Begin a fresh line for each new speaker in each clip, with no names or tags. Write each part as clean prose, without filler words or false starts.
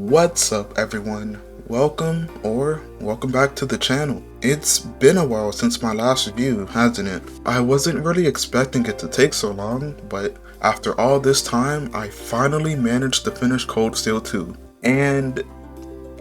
What's up everyone? Welcome back to the channel. It's been a while since my last review, hasn't it? I wasn't really expecting it to take so long, but after all this time, I finally managed to finish Cold Steel 2. And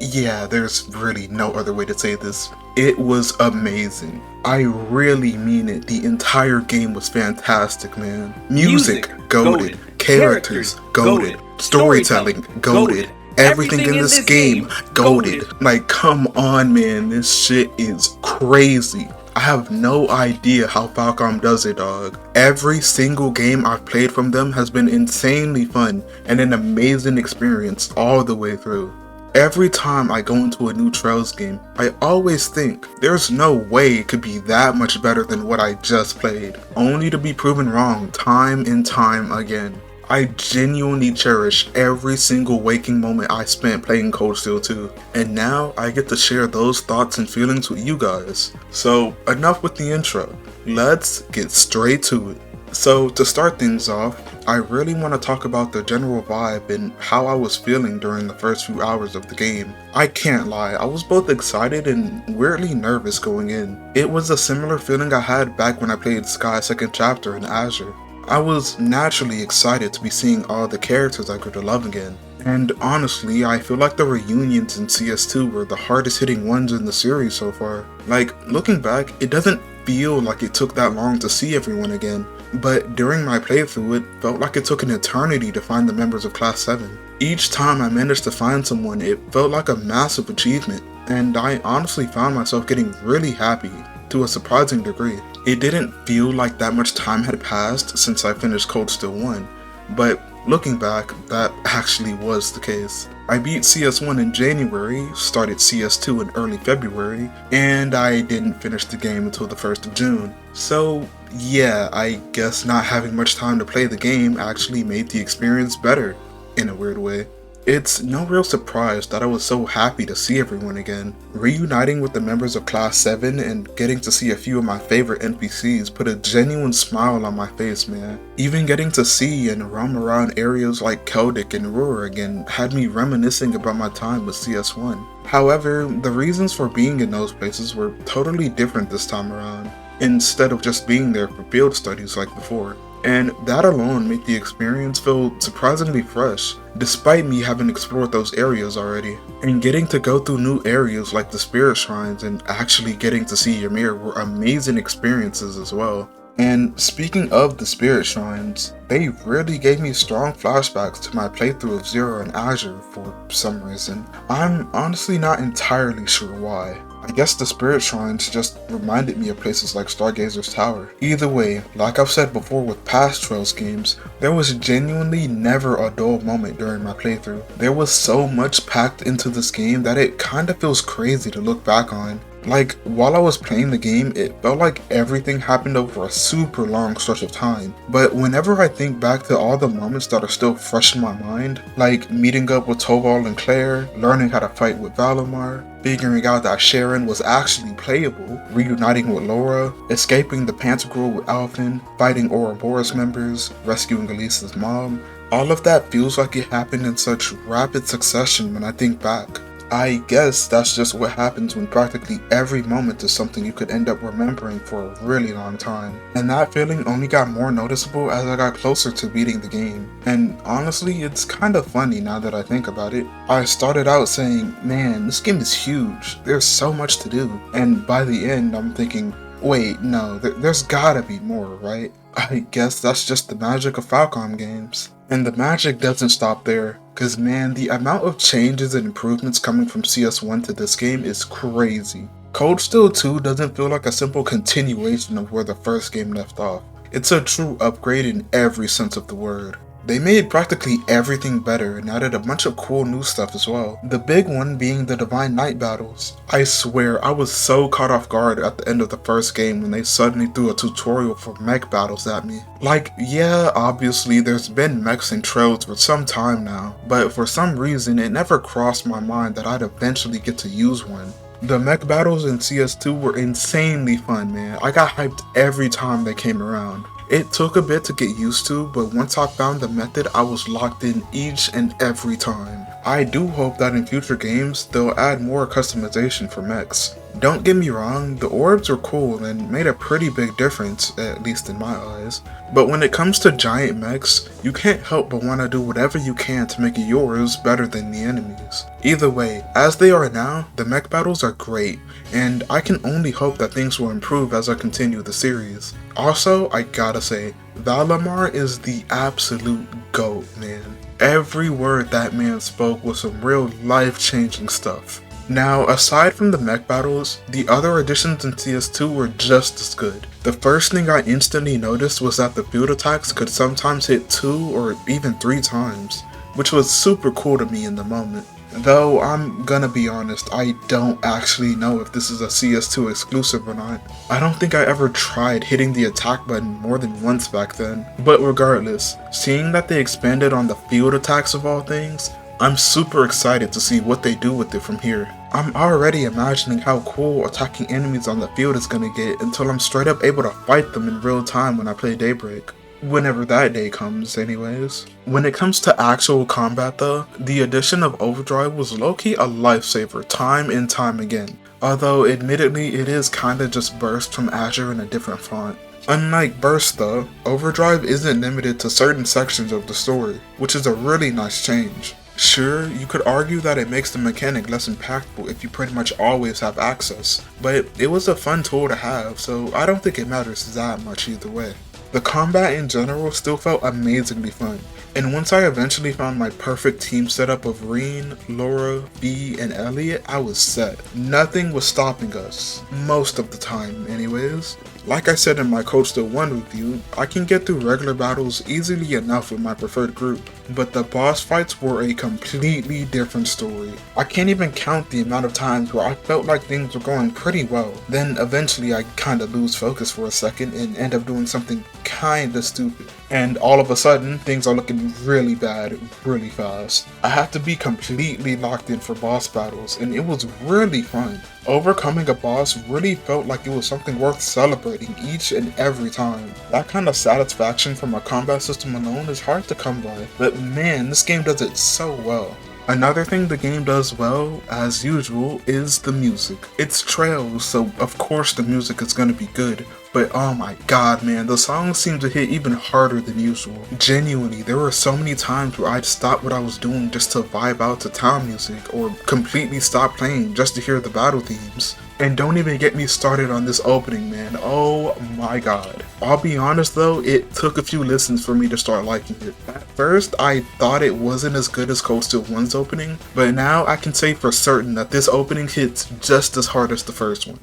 yeah, there's really no other way to say this. It was amazing. I really mean it. The entire game was fantastic, man. Music, goated. Characters, goated. Storytelling, goated. Everything in this game, goated. Like, come on, man. This shit is crazy. I have no idea how Falcom does it, dog. Every single game I've played from them has been insanely fun and an amazing experience all the way through. Every time I go into a new Trails game, I always think there's no way it could be that much better than what I just played, only to be proven wrong time and time again. I genuinely cherish every single waking moment I spent playing Cold Steel 2, and now I get to share those thoughts and feelings with you guys. So enough with the intro, let's get straight to it. So to start things off, I really want to talk about the general vibe and how I was feeling during the first few hours of the game. I can't lie, I was both excited and weirdly nervous going in. It was a similar feeling I had back when I played Sky's second chapter in Azure. I was naturally excited to be seeing all the characters I grew to love again. And honestly, I feel like the reunions in CS2 were the hardest hitting ones in the series so far. Like, looking back, it doesn't feel like it took that long to see everyone again. But during my playthrough, it felt like it took an eternity to find the members of Class 7. Each time I managed to find someone, it felt like a massive achievement, and I honestly found myself getting really happy, to a surprising degree. It didn't feel like that much time had passed since I finished Cold Steel 1, but looking back, that actually was the case. I beat CS1 in January, started CS2 in early February, and I didn't finish the game until the 1st of June. So yeah, I guess not having much time to play the game actually made the experience better, in a weird way. It's no real surprise that I was so happy to see everyone again. Reuniting with the members of Class 7 and getting to see a few of my favorite NPCs put a genuine smile on my face, man. Even getting to see and roam around areas like Keldic and Ruhr again had me reminiscing about my time with CS1. However, the reasons for being in those places were totally different this time around, instead of just being there for field studies like before. And that alone made the experience feel surprisingly fresh, despite me having explored those areas already. And getting to go through new areas like the Spirit Shrines and actually getting to see Ymir were amazing experiences as well. And speaking of the Spirit Shrines, they really gave me strong flashbacks to my playthrough of Zero and Azure for some reason. I'm honestly not entirely sure why. I guess the Spirit Shrines just reminded me of places like Stargazer's Tower. Either way, like I've said before with past Trails games, there was genuinely never a dull moment during my playthrough. There was so much packed into this game that it kinda feels crazy to look back on. Like, while I was playing the game, it felt like everything happened over a super long stretch of time. But whenever I think back to all the moments that are still fresh in my mind, like meeting up with Toval and Claire, learning how to fight with Valimar, figuring out that Sharon was actually playable, reuniting with Laura, escaping the Pantagruel with Alphen, fighting Ouroboros members, rescuing Elisa's mom, all of that feels like it happened in such rapid succession when I think back. I guess that's just what happens when practically every moment is something you could end up remembering for a really long time. And that feeling only got more noticeable as I got closer to beating the game. And honestly, it's kind of funny now that I think about it. I started out saying, man, this game is huge, there's so much to do. And by the end, I'm thinking, wait, no, there's gotta be more, right? I guess that's just the magic of Falcom games. And the magic doesn't stop there, cause man, the amount of changes and improvements coming from CS1 to this game is crazy. Cold Steel 2 doesn't feel like a simple continuation of where the first game left off. It's a true upgrade in every sense of the word. They made practically everything better and added a bunch of cool new stuff as well. The big one being the Divine Knight battles. I swear I was so caught off guard at the end of the first game when they suddenly threw a tutorial for mech battles at me. Like, yeah, obviously there's been mechs and Trails for some time now, but for some reason it never crossed my mind that I'd eventually get to use one. The mech battles in CS2 were insanely fun, man. I got hyped every time they came around. It took a bit to get used to, but once I found the method, I was locked in each and every time. I do hope that in future games, they'll add more customization for mechs. Don't get me wrong, the orbs were cool and made a pretty big difference, at least in my eyes. But when it comes to giant mechs, you can't help but want to do whatever you can to make yours better than the enemies. Either way, as they are now, the mech battles are great, and I can only hope that things will improve as I continue the series. Also, I gotta say, Valimar is the absolute GOAT, man. Every word that man spoke was some real life-changing stuff. Now, aside from the mech battles, the other additions in CS2 were just as good. The first thing I instantly noticed was that the field attacks could sometimes hit 2 or even 3 times, which was super cool to me in the moment. Though I'm gonna be honest, I don't actually know if this is a CS2 exclusive or not. I don't think I ever tried hitting the attack button more than once back then. But regardless, seeing that they expanded on the field attacks of all things, I'm super excited to see what they do with it from here. I'm already imagining how cool attacking enemies on the field is gonna get until I'm straight up able to fight them in real time when I play Daybreak. Whenever that day comes anyways. When it comes to actual combat though, the addition of Overdrive was low-key a lifesaver time and time again. Although admittedly it is kinda just Burst from Azure in a different font. Unlike Burst though, Overdrive isn't limited to certain sections of the story, which is a really nice change. Sure, you could argue that it makes the mechanic less impactful if you pretty much always have access, but it was a fun tool to have, so I don't think it matters that much either way. The combat in general still felt amazingly fun, and once I eventually found my perfect team setup of Reen, Laura, Bee, and Elliot, I was set. Nothing was stopping us, most of the time anyways. Like I said in my Cold Steel 1 review, I can get through regular battles easily enough with my preferred group, but the boss fights were a completely different story. I can't even count the amount of times where I felt like things were going pretty well, then eventually I kinda lose focus for a second and end up doing something kinda stupid. And all of a sudden, things are looking really bad really fast. I had to be completely locked in for boss battles, and it was really fun. Overcoming a boss really felt like it was something worth celebrating each and every time. That kind of satisfaction from a combat system alone is hard to come by, but man, this game does it so well. Another thing the game does well, as usual, is the music. It's Trails, so of course the music is gonna be good, but oh my god man, the songs seem to hit even harder than usual. Genuinely, there were so many times where I'd stop what I was doing just to vibe out to town music, or completely stop playing just to hear the battle themes. And don't even get me started on this opening, man. Oh my god. I'll be honest though, it took a few listens for me to start liking it. At first, I thought it wasn't as good as Cold Steel 1's opening, but now I can say for certain that this opening hits just as hard as the first one.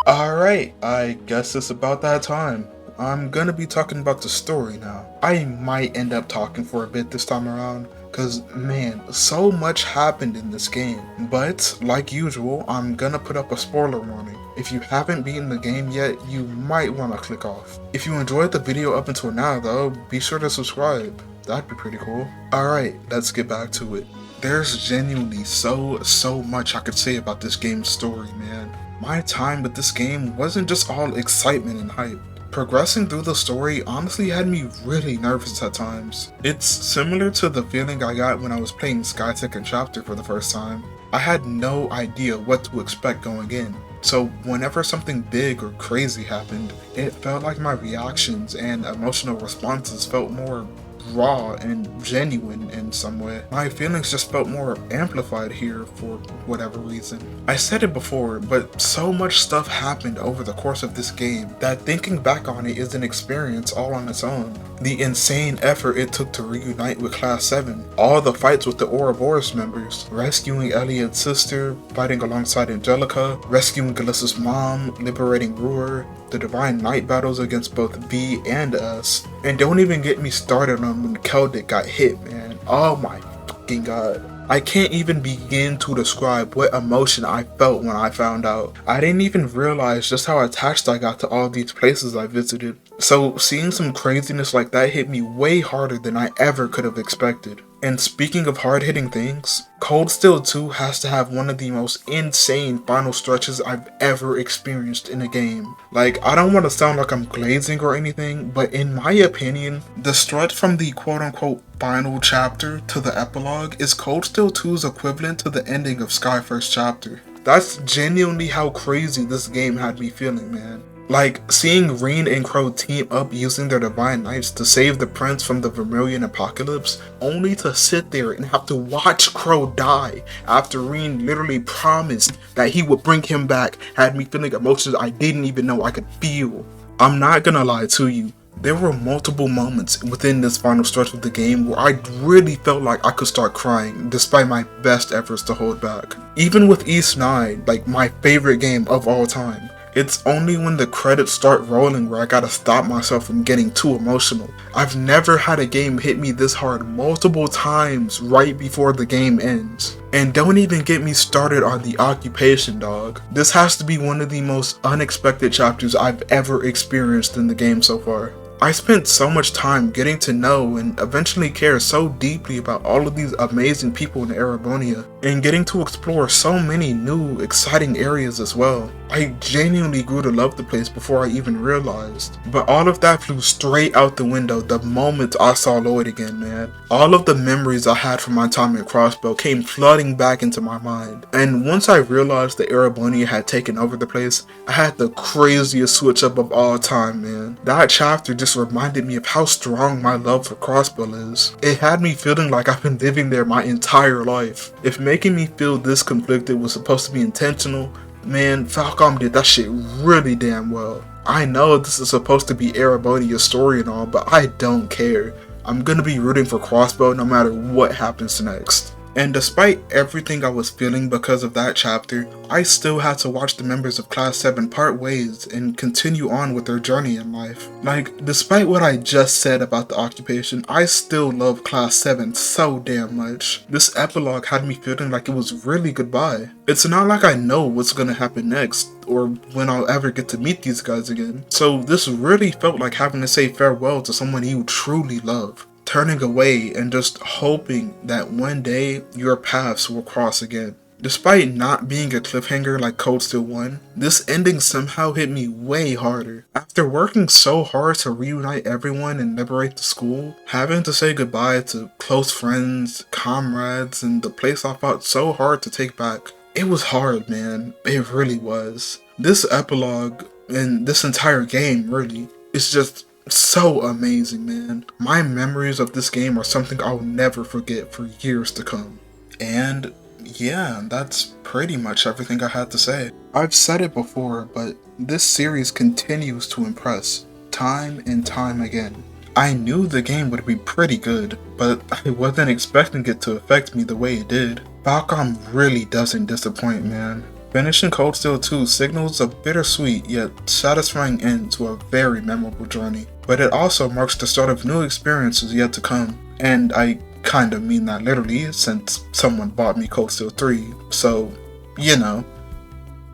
Alright, I guess it's about that time. I'm gonna be talking about the story now. I might end up talking for a bit this time around, cause man, so much happened in this game. But, like usual, I'm gonna put up a spoiler warning. If you haven't beaten the game yet, you might wanna click off. If you enjoyed the video up until now though, be sure to subscribe. That'd be pretty cool. Alright, let's get back to it. There's genuinely so much I could say about this game's story, man. My time with this game wasn't just all excitement and hype. Progressing through the story honestly had me really nervous at times. It's similar to the feeling I got when I was playing SkyTech and Chapter for the first time. I had no idea what to expect going in, so whenever something big or crazy happened, it felt like my reactions and emotional responses felt more raw and genuine in some way. My feelings just felt more amplified here for whatever reason. I said it before, but so much stuff happened over the course of this game that thinking back on it is an experience all on its own. The insane effort it took to reunite with Class 7, all the fights with the Ouroboros members, rescuing Elliot's sister, fighting alongside Angelica, rescuing Alyssa's mom, liberating Ruhr, the Divine Knight battles against both V and us, and don't even get me started on when Keldic got hit, man. Oh my fucking god. I can't even begin to describe what emotion I felt when I found out. I didn't even realize just how attached I got to all these places I visited. So seeing some craziness like that hit me way harder than I ever could have expected. And speaking of hard-hitting things, Cold Steel 2 has to have one of the most insane final stretches I've ever experienced in a game. Like, I don't want to sound like I'm glazing or anything, but in my opinion, the stretch from the quote-unquote final chapter to the epilogue is Cold Steel 2's equivalent to the ending of Sky First Chapter. That's genuinely how crazy this game had me feeling, man. Like, seeing Rean and Crow team up using their divine knights to save the prince from the Vermilion apocalypse, only to sit there and have to watch Crow die after Rean literally promised that he would bring him back, had me feeling emotions I didn't even know I could feel. I'm not gonna lie to you, there were multiple moments within this final stretch of the game where I really felt like I could start crying despite my best efforts to hold back. Even with East 9, like my favorite game of all time, it's only when the credits start rolling where I gotta stop myself from getting too emotional. I've never had a game hit me this hard multiple times right before the game ends. And don't even get me started on the occupation, dog. This has to be one of the most unexpected chapters I've ever experienced in the game so far. I spent so much time getting to know and eventually care so deeply about all of these amazing people in Erebonia, and getting to explore so many new, exciting areas as well. I genuinely grew to love the place before I even realized. But all of that flew straight out the window the moment I saw Lloyd again, man. All of the memories I had from my time at Crossbow came flooding back into my mind. And once I realized that Erebonia had taken over the place, I had the craziest switch up of all time, man. That chapter just reminded me of how strong my love for Crossbow is. It had me feeling like I've been living there my entire life. If making me feel this conflicted was supposed to be intentional, man, Falcom did that shit really damn well. I know this is supposed to be Erebonia's story and all, but I don't care. I'm gonna be rooting for Crossbow no matter what happens next. And despite everything I was feeling because of that chapter, I still had to watch the members of Class 7 part ways and continue on with their journey in life. Like, despite what I just said about the occupation, I still love Class 7 so damn much. This epilogue had me feeling like it was really goodbye. It's not like I know what's gonna happen next, or when I'll ever get to meet these guys again. So this really felt like having to say farewell to someone you truly love. Turning away and just hoping that one day your paths will cross again. Despite not being a cliffhanger like Cold Steel 1, this ending somehow hit me way harder. After working so hard to reunite everyone and liberate the school, having to say goodbye to close friends, comrades, and the place I fought so hard to take back, it was hard, man. It really was. This epilogue, and this entire game really, is just so amazing, man. My memories of this game are something I'll never forget for years to come. And yeah, that's pretty much everything I had to say. I've said it before, but this series continues to impress, time and time again. I knew the game would be pretty good, but I wasn't expecting it to affect me the way it did. Falcom really doesn't disappoint, man. Finishing Cold Steel 2 signals a bittersweet yet satisfying end to a very memorable journey, but it also marks the start of new experiences yet to come. And I kind of mean that literally, since someone bought me Cold Steel 3, so, you know,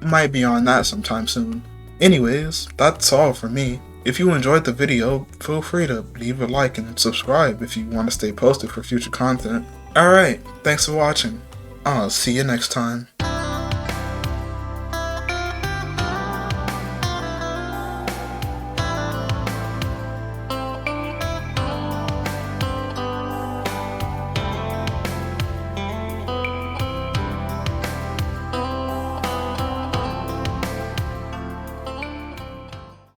might be on that sometime soon. Anyways, that's all for me. If you enjoyed the video, feel free to leave a like and subscribe if you want to stay posted for future content. Alright, thanks for watching. I'll see you next time.